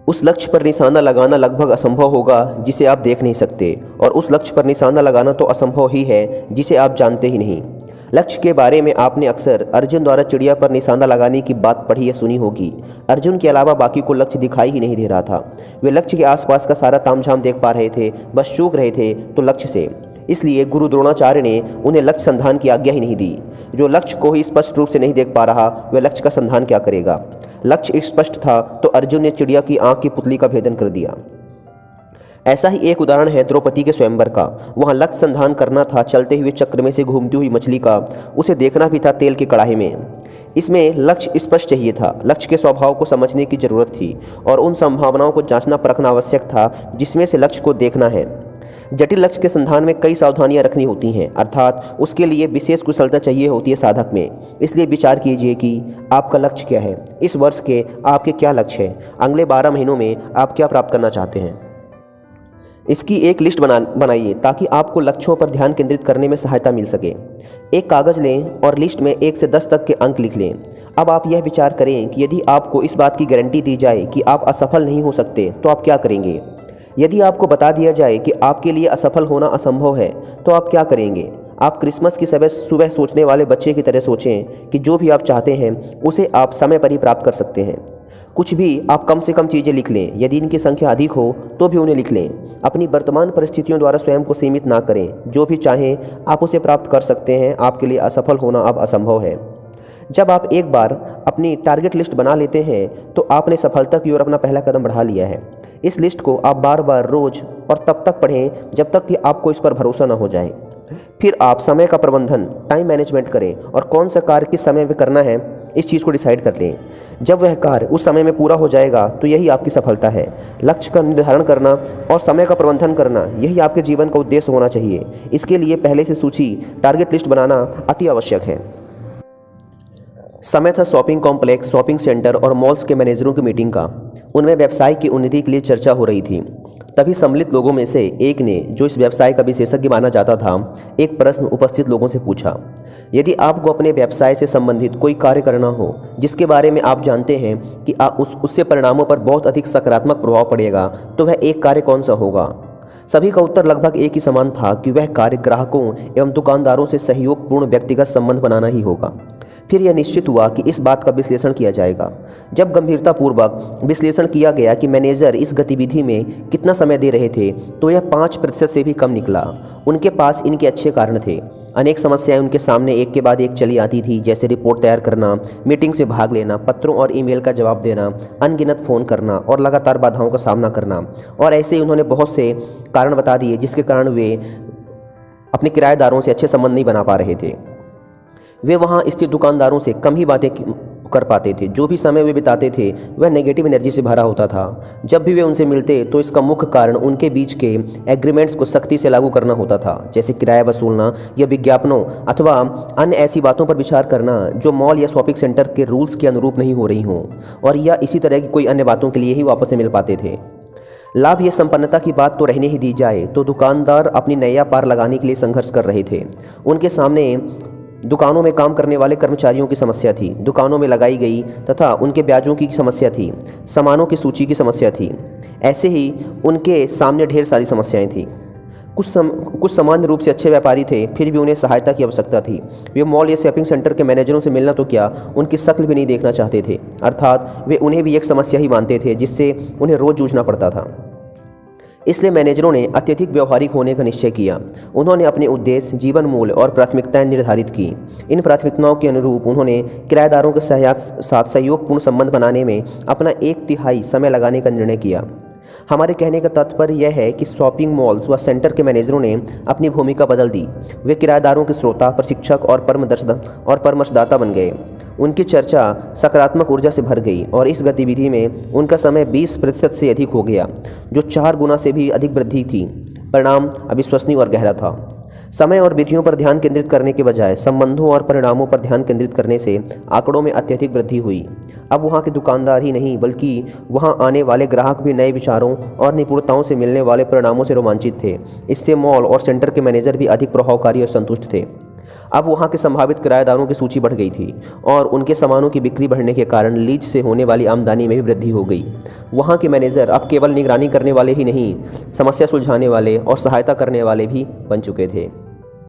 उस लक्ष्य पर निशाना लगाना लगभग असंभव होगा जिसे आप देख नहीं सकते, और उस लक्ष्य पर निशाना लगाना तो असंभव ही है जिसे आप जानते ही नहीं। लक्ष्य के बारे में आपने अक्सर अर्जुन द्वारा चिड़िया पर निशाना लगाने की बात पढ़ी या सुनी होगी। अर्जुन के अलावा बाकी को लक्ष्य दिखाई ही नहीं दे रहा था। वे लक्ष्य के आसपास का सारा तामझाम देख पा रहे थे, बस चूक रहे थे तो लक्ष्य से। इसलिए गुरु द्रोणाचार्य ने उन्हें लक्ष्य संधान की आज्ञा ही नहीं दी। जो लक्ष्य को ही स्पष्ट रूप से नहीं देख पा रहा, वह लक्ष्य का संधान क्या करेगा। लक्ष्य स्पष्ट था तो अर्जुन ने चिड़िया की आंख की पुतली का भेदन कर दिया। ऐसा ही एक उदाहरण है द्रौपदी के स्वयंवर का। वहाँ लक्ष्य संधान करना था चलते हुए चक्र में से घूमती हुई मछली का, उसे देखना भी था तेल की कड़ाही में। इसमें लक्ष्य स्पष्ट चाहिए था, लक्ष्य के स्वभाव को समझने की जरूरत थी और उन संभावनाओं को जांचना परखना आवश्यक था जिसमें से लक्ष्य को देखना है। जटिल लक्ष्य के संधान में कई सावधानियां रखनी होती हैं, अर्थात उसके लिए विशेष कुशलता चाहिए होती है साधक में। इसलिए विचार कीजिए कि आपका लक्ष्य क्या है, इस वर्ष के आपके क्या लक्ष्य हैं, अगले 12 महीनों में आप क्या प्राप्त करना चाहते हैं। इसकी एक लिस्ट बनाइए ताकि आपको लक्ष्यों पर ध्यान केंद्रित करने में सहायता मिल सके। एक कागज़ लें और लिस्ट में 1 से 10 तक के अंक लिख लें। अब आप यह विचार करें कि यदि आपको इस बात की गारंटी दी जाए कि आप असफल नहीं हो सकते तो आप क्या करेंगे। यदि आपको बता दिया जाए कि आपके लिए असफल होना असंभव है तो आप क्या करेंगे। आप क्रिसमस की सुबह सोचने वाले बच्चे की तरह सोचें कि जो भी आप चाहते हैं उसे आप समय पर ही प्राप्त कर सकते हैं। कुछ भी आप कम से कम चीज़ें लिख लें, यदि इनकी संख्या अधिक हो तो भी उन्हें लिख लें। अपनी वर्तमान परिस्थितियों द्वारा स्वयं को सीमित ना करें, जो भी चाहें आप उसे प्राप्त कर सकते हैं। आपके लिए असफल होना अब असंभव है। जब आप एक बार अपनी टारगेट लिस्ट बना लेते हैं तो आपने सफलता की ओर अपना पहला कदम बढ़ा लिया है। इस लिस्ट को आप बार बार रोज और तब तक पढ़ें जब तक कि आपको इस पर भरोसा ना हो जाए। फिर आप समय का प्रबंधन, टाइम मैनेजमेंट करें और कौन सा कार्य किस समय में करना है इस चीज़ को डिसाइड कर लें। जब वह कार्य उस समय में पूरा हो जाएगा तो यही आपकी सफलता है। लक्ष्य का निर्धारण करना और समय का प्रबंधन करना, यही आपके जीवन का उद्देश्य होना चाहिए। इसके लिए पहले से सूची, टारगेट लिस्ट बनाना अति आवश्यक है। समय था शॉपिंग कॉम्प्लेक्स, शॉपिंग सेंटर और मॉल्स के मैनेजरों की मीटिंग का। उनमें व्यवसाय की उन्नति के लिए चर्चा हो रही थी। तभी सम्मिलित लोगों में से एक ने, जो इस व्यवसाय का विशेषज्ञ माना जाता था, एक प्रश्न उपस्थित लोगों से पूछा। यदि आपको अपने व्यवसाय से संबंधित कोई कार्य करना हो जिसके बारे में आप जानते हैं कि उससे परिणामों पर बहुत अधिक सकारात्मक प्रभाव पड़ेगा, तो वह एक कार्य कौन सा होगा। सभी का उत्तर लगभग एक ही समान था कि वह कार्य ग्राहकों एवं दुकानदारों से सहयोगपूर्ण व्यक्तिगत संबंध बनाना ही होगा। फिर यह निश्चित हुआ कि इस बात का विश्लेषण किया जाएगा। जब गंभीरतापूर्वक विश्लेषण किया गया कि मैनेजर इस गतिविधि में कितना समय दे रहे थे तो यह 5% से भी कम निकला। उनके पास इनके अच्छे कारण थे। अनेक समस्याएं उनके सामने एक के बाद एक चली आती थी, जैसे रिपोर्ट तैयार करना, मीटिंग्स में भाग लेना, पत्रों और ईमेल का जवाब देना, अनगिनत फ़ोन करना और लगातार बाधाओं का सामना करना। और ऐसे ही उन्होंने बहुत से कारण बता दिए जिसके कारण वे अपने किराएदारों से अच्छे संबंध नहीं बना पा रहे थे। वे वहाँ स्थित दुकानदारों से कम ही बातें कर पाते थे। जो भी समय वे बिताते थे वह नेगेटिव एनर्जी से भरा होता था। जब भी वे उनसे मिलते तो इसका मुख्य कारण उनके बीच के एग्रीमेंट्स को सख्ती से लागू करना होता था, जैसे किराया वसूलना या विज्ञापनों अथवा अन्य ऐसी बातों पर विचार करना जो मॉल या शॉपिंग सेंटर के रूल्स के अनुरूप नहीं हो रही हों, और या इसी तरह की कोई अन्य बातों के लिए ही वापस से मिल पाते थे। लाभ या संपन्नता की बात तो रहने ही दी जाए तो दुकानदार अपनी नैया पार लगाने के लिए संघर्ष कर रहे थे। उनके सामने दुकानों में काम करने वाले कर्मचारियों की समस्या थी, दुकानों में लगाई गई तथा उनके ब्याजों की समस्या थी, सामानों की सूची की समस्या थी। ऐसे ही उनके सामने ढेर सारी समस्याएं थीं। कुछ सामान्य रूप से अच्छे व्यापारी थे, फिर भी उन्हें सहायता की आवश्यकता थी। वे मॉल या शॉपिंग सेंटर के मैनेजरों से मिलना तो क्या, उनकी शक्ल भी नहीं देखना चाहते थे। अर्थात वे उन्हें भी एक समस्या ही मानते थे जिससे उन्हें रोज़ जूझना पड़ता था। इसलिए मैनेजरों ने अत्यधिक व्यवहारिक होने का निश्चय किया। उन्होंने अपने उद्देश्य, जीवन मूल्य और प्राथमिकताएं निर्धारित की। इन प्राथमिकताओं के अनुरूप उन्होंने किराएदारों के साथ सहयोगपूर्ण संबंध बनाने में अपना 1/3 समय लगाने का निर्णय किया। हमारे कहने का तात्पर्य यह है कि शॉपिंग मॉल्स व सेंटर के मैनेजरों ने अपनी भूमिका बदल दी। वे किराएदारों के श्रोता, प्रशिक्षक और परामर्शदाता बन गए। उनकी चर्चा सकारात्मक ऊर्जा से भर गई और इस गतिविधि में उनका समय 20% से अधिक हो गया, जो 4 गुना से भी अधिक वृद्धि थी। परिणाम अविश्वसनीय और गहरा था। समय और विधियों पर ध्यान केंद्रित करने के बजाय संबंधों और परिणामों पर ध्यान केंद्रित करने से आंकड़ों में अत्यधिक वृद्धि हुई। अब वहाँ के दुकानदार ही नहीं बल्कि वहाँ आने वाले ग्राहक भी नए विचारों और निपुणताओं से मिलने वाले परिणामों से रोमांचित थे। इससे मॉल और सेंटर के मैनेजर भी अधिक प्रभावकारी और संतुष्ट थे। अब वहाँ के संभावित किराएदारों की सूची बढ़ गई थी और उनके सामानों की बिक्री बढ़ने के कारण लीज से होने वाली आमदनी में भी वृद्धि हो गई। वहाँ के मैनेजर अब केवल निगरानी करने वाले ही नहीं, समस्या सुलझाने वाले और सहायता करने वाले भी बन चुके थे।